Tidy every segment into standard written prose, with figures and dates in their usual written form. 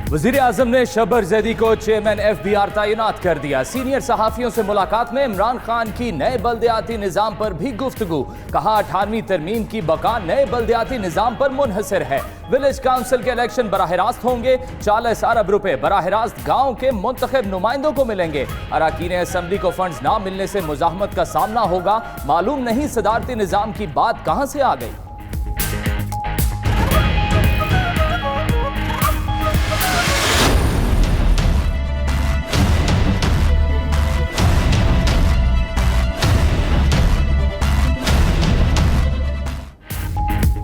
वज़ीर आज़म ने शबर जैदी को चेयरमैन FBR तैनात कर दिया। सीनियर सहाफ़ियों से मुलाकात में इमरान खान की नए बल्दियाती निज़ाम पर भी गुफ्तगू। कहा 18वीं तरमीम की बका नए बल्दियाती निज़ाम पर मुनहसर है। विलेज काउंसिल के इलेक्शन बराह रास्त होंगे। 40 अरब रुपए बराह रास्त गाँव के मुंतखब नुमाइंदों को मिलेंगे। अराकीन असम्बली को फंड्स ना मिलने से मुजाहमत का सामना होगा। मालूम नहीं सदारती निज़ाम की बात कहाँ से आ गई।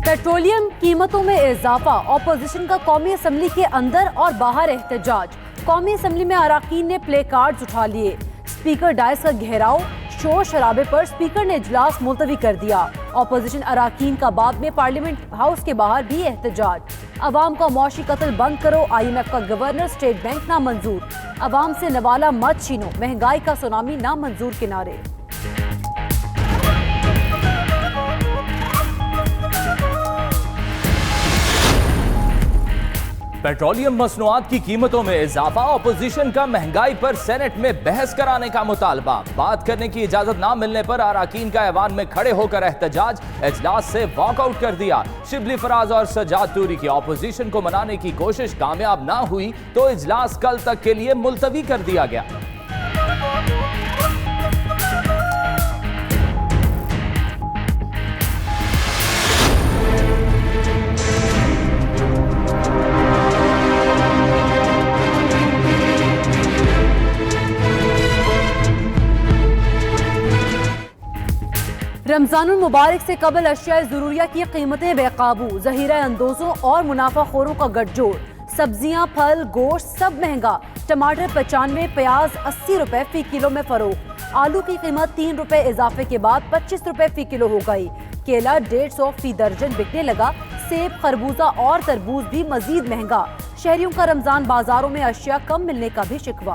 पेट्रोलियम कीमतों में इजाफा, ऑपोजिशन का कौमी असम्बली के अंदर और बाहर एहतजाज। कौमी असम्बली में अराकीन ने प्ले कार्ड्स उठा लिए। स्पीकर डायस का घेराव, शोर शराबे पर स्पीकर ने इजलास मुलतवी कर दिया। ऑपोजिशन अराकीन का बाद में पार्लियामेंट हाउस के बाहर भी एहतजाज। अवाम का मौशी कत्ल बंद करो, IMF का गवर्नर, स्टेट बैंक नामंजूर। अवाम से नवाला मत छीनो, महंगाई का सुनामी नामंजूर के नारे। पेट्रोलियम मसनूआत की कीमतों में इजाफा, ऑपोजिशन का महंगाई पर सेनेट में बहस कराने का मुतालबा। बात करने की इजाजत ना मिलने पर अराकीन का ऐवान में खड़े होकर एहतजाज। इजलास से वॉकआउट कर दिया। शिबली फराज और सजाद तूरी की ऑपोजिशन को मनाने की कोशिश कामयाब ना हुई तो इजलास कल तक के लिए मुलतवी कर दिया गया। रमजानुल मुबारक से कबल अशिया ज़रूरिया की कीमतें बेकाबू। ज़हीरा अंदोजों और मुनाफाखोरों का गठजोड़। सब्जियां, फल, गोश्त सब महंगा। टमाटर 95, प्याज 80 रुपए फी किलो में फरोख्त। आलू की कीमत 3 रुपए इजाफे के बाद 25 रुपए फी किलो हो गई। केला 150 फी दर्जन बिकने लगा। सेब, खरबूजा और तरबूज भी मजीद महंगा। शहरियों का रमजान बाजारों में अशिया कम मिलने का भी शिकवा।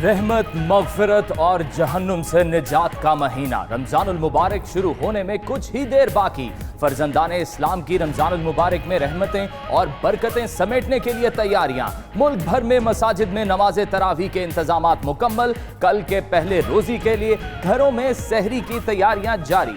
रहमत, मगफिरत और जहन्नुम से निजात का महीना रमजानुल मुबारक शुरू होने में कुछ ही देर बाकी। फर्जंदाने इस्लाम की रमजानुल मुबारक में रहमतें और बरकतें समेटने के लिए तैयारियां। मुल्क भर में मसाजिद में नमाज़े तरावी के इंतजामात मुकम्मल। कल के पहले रोजी के लिए घरों में सहरी की तैयारियां जारी।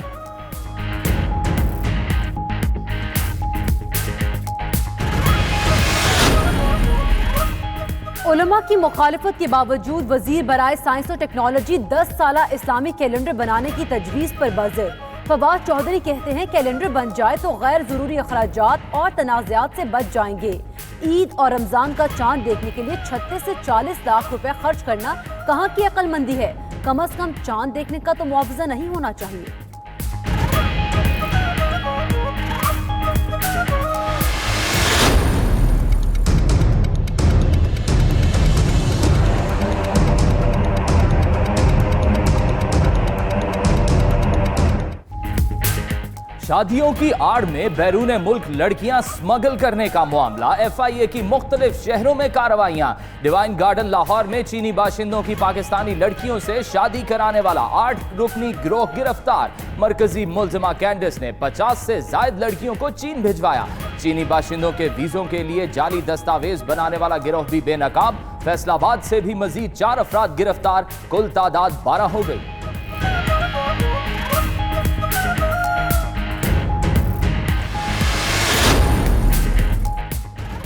उलमा की मुखालिफत के बावजूद वजीर बराए साइंस और टेक्नोलॉजी 10 साला इस्लामी कैलेंडर बनाने की तजवीज़ पर बाज़िर। फवाद चौधरी कहते हैं कैलेंडर बन जाए तो गैर जरूरी अखराजात और तनाज़ात से बच जाएंगे। ईद और रमजान का चांद देखने के लिए 36 से 40 लाख रुपए खर्च करना कहाँ की अक्लमंदी है। कम अज कम चांद देखने का तो मुआवजा नहीं होना चाहिए। शादियों की आड़ में बैरून मुल्क लड़कियां स्मगल करने का मामला। FIA की मुख्तलिफ शहरों में कार्रवाइयां। डिवाइन गार्डन लाहौर में चीनी बाशिंदों की पाकिस्तानी लड़कियों से शादी कराने वाला 8 रुकनी गिरोह गिरफ्तार। मरकजी मुलजिमा कैंडिस ने 50 से ज्यादा लड़कियों को चीन भिजवाया। चीनी बाशिंदों के वीजों के लिए जाली दस्तावेज बनाने वाला गिरोह भी बेनकाब। फैसलाबाद से भी मजीद 4 अफराद गिरफ्तार। कुल तादाद 12 हो गई।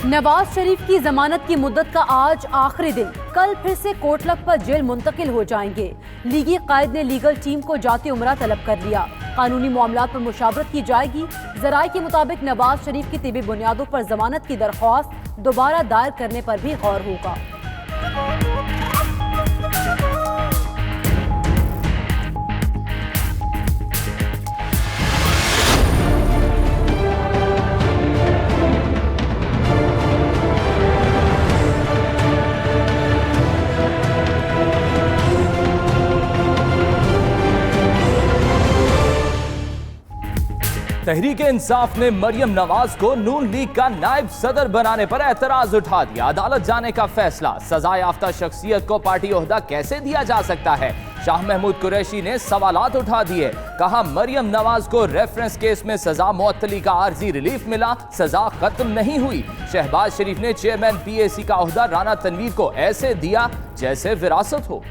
नवाज शरीफ की जमानत की मुद्दत का आज आखिरी दिन। कल फिर से कोटलक पर जेल मुंतकिल हो जाएंगे। लीगी कायद ने लीगल टीम को जाती उम्रा तलब कर लिया। कानूनी मामलात पर मुशावरत की जाएगी। जराये के मुताबिक नवाज शरीफ की तिबी बुनियादों पर जमानत की दरख्वास्त दोबारा दायर करने पर भी गौर होगा। तहरीक इंसाफ ने मरियम नवाज को नून लीग का नायब सदर बनाने पर एतराज उठा दिया। अदालत जाने का फैसला, सजा याफ्ता शख्सियत को पार्टी ओहदा कैसे दिया जा सकता है? शाह महमूद कुरैशी ने सवालात उठा दिए। कहा, मरियम नवाज को रेफरेंस केस में सजा मुअत्तली का आर्जी रिलीफ मिला, सजा खत्म नहीं हुई। शहबाज शरीफ ने चेयरमैन PAC का ओहदा राना तनवीर को ऐसे दिया जैसे विरासत हो।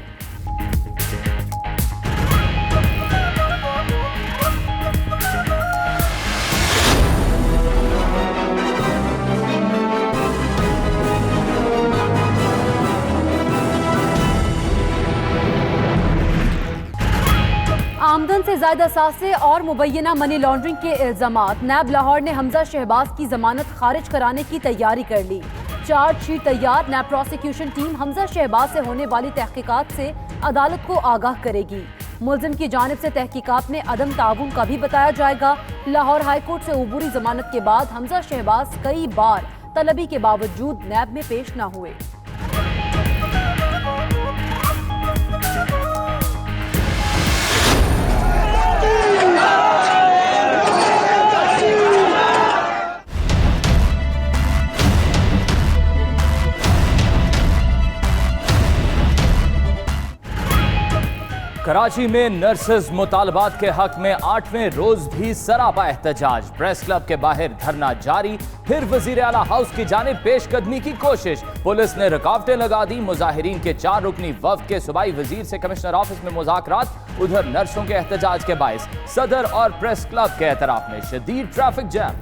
आमदन से ज्यादा सासे और मुबैना मनी लॉन्ड्रिंग के इल्जामात। नैब लाहौर ने हमजा शहबाज की जमानत खारिज कराने की तैयारी कर ली। चार्जशीट तैयार। नैब प्रोसिक्यूशन टीम हमजा शहबाज से होने वाली तहकीकात से अदालत को आगाह करेगी। मुल्जिम की जानिब से तहकीकात में अदम ताउन का भी बताया जाएगा। लाहौर हाई कोर्ट से उबूरी जमानत के बाद हमजा शहबाज कई बार तलबी के बावजूद नैब में पेश न हुए। कराची में नर्सेज मुतालबात के हक में 8वें रोज भी सरापा एहतजाज। प्रेस क्लब के बाहर धरना जारी। फिर वजीर आला हाउस की जानिब पेशकदमी की कोशिश। पुलिस ने रुकावटें लगा दी। मुजाहिरीन के 4 रुकनी वफ्द के सूबाई वजीर से कमिश्नर ऑफिस में मुज़ाकरात। उधर नर्सों के एहतजाज के बायस सदर और प्रेस क्लब के एतराफ में शदीद ट्रैफिक जैम।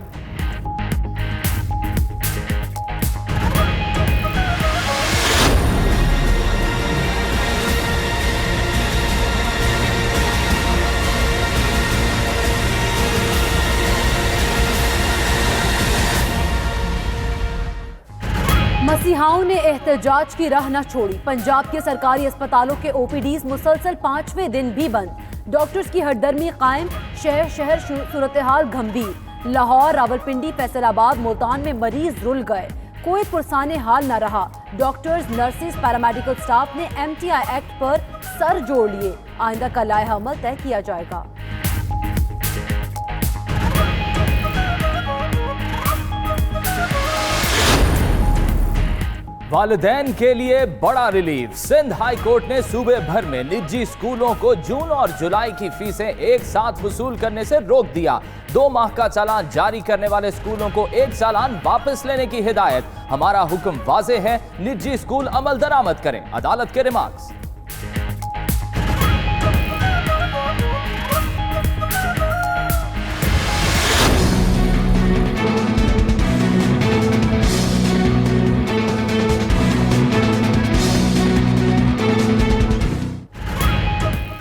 मसीहाओं ने एहतजाज की राह न छोड़ी। पंजाब के सरकारी अस्पतालों के OPDs मुसलसल 5वें दिन भी बंद। डॉक्टर्स की हरदर्मी कायम। शहर शहर सूरत हाल गंभीर। लाहौर, रावलपिंडी, फैसलाबाद, मुल्तान में मरीज रुल गए। कोई पुरसाने हाल न रहा। डॉक्टर्स, नर्सेज, पैरामेडिकल स्टाफ ने MTI एक्ट पर सर जोड़ लिए। आइंदा का लायहा अमल तय किया जाएगा। वालिदैन के लिए बड़ा रिलीफ। सिंध हाई कोर्ट ने सूबे भर में निजी स्कूलों को जून और जुलाई की फीसें एक साथ वसूल करने से रोक दिया। 2 माह का चालान जारी करने वाले स्कूलों को 1 चालान वापस लेने की हिदायत। हमारा हुक्म वाज़ेह है, निजी स्कूल अमल दरामद करें। अदालत के रिमार्क्स।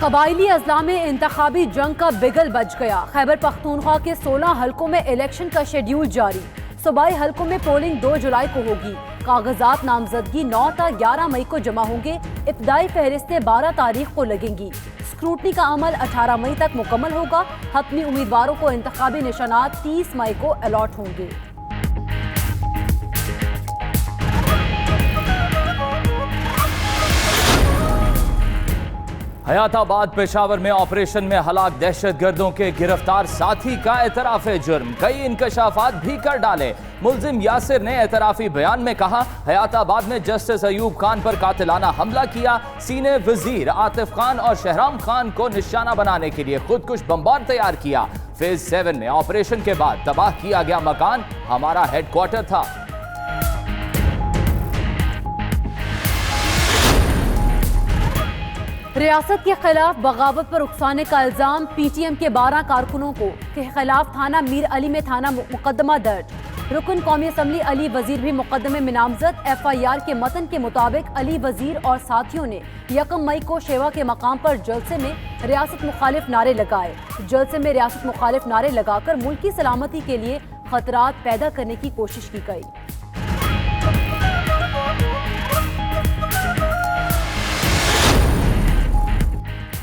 कबायली अजला में इंतखाबी जंग का बिगल बज गया। खैबर पख्तूनख्वा के 16 हलकों में इलेक्शन का शेड्यूल जारी। सूबाई हलकों में पोलिंग 2 जुलाई को होगी। कागजात नामजदगी 9 ta 11 मई को जमा होंगे। इब्तदाई फहरिस्तें 12 तारीख को लगेंगी। स्क्रूटनी का अमल 18 मई तक मुकम्मल होगा। हतमी उम्मीदवारों को इंतखाबी निशानात 30 मई को अलॉट होंगे। हयाताबाद पेशावर में ऑपरेशन में हलाक दहशतगर्दों के गिरफ्तार साथी का एतराफ़े जुर्म। कई इंकशाफात भी कर डाले। मुल्जिम यासिर ने एतराफ़ी बयान में कहा, हयाताबाद में जस्टिस अयूब खान पर कातिलाना हमला किया। सीने वजीर आतिफ खान और शहराम खान को निशाना बनाने के लिए खुदकुश बम्बार तैयार किया। फेज 7 में ऑपरेशन के बाद तबाह किया गया मकान हमारा हेडक्वार्टर था। रियासत के खिलाफ बगावत पर उकसाने का इल्जाम। PTM के 12 कारकुनों के खिलाफ थाना मीर अली में थाना मुकदमा दर्ज। रुकन कौमी असम्बली अली वजीर भी मुकदमे में नामजद। FIR के मतन के मुताबिक अली वजीर और साथियों ने 1 मई को शेवा के मकाम पर जलसे में रियासत मुखालिफ नारे लगाए। जलसे में रियासत मुखालिफ नारे लगाकर मुल्की सलामती के लिए खतरात पैदा करने की कोशिश की गई।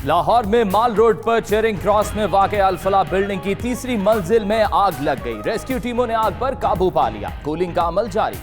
लाहौर में माल रोड पर चेरिंग क्रॉस में वाक़े अल-फलाह बिल्डिंग की 3री मंजिल में आग लग गई। रेस्क्यू टीमों ने आग पर काबू पा लिया। कूलिंग का अमल जारी।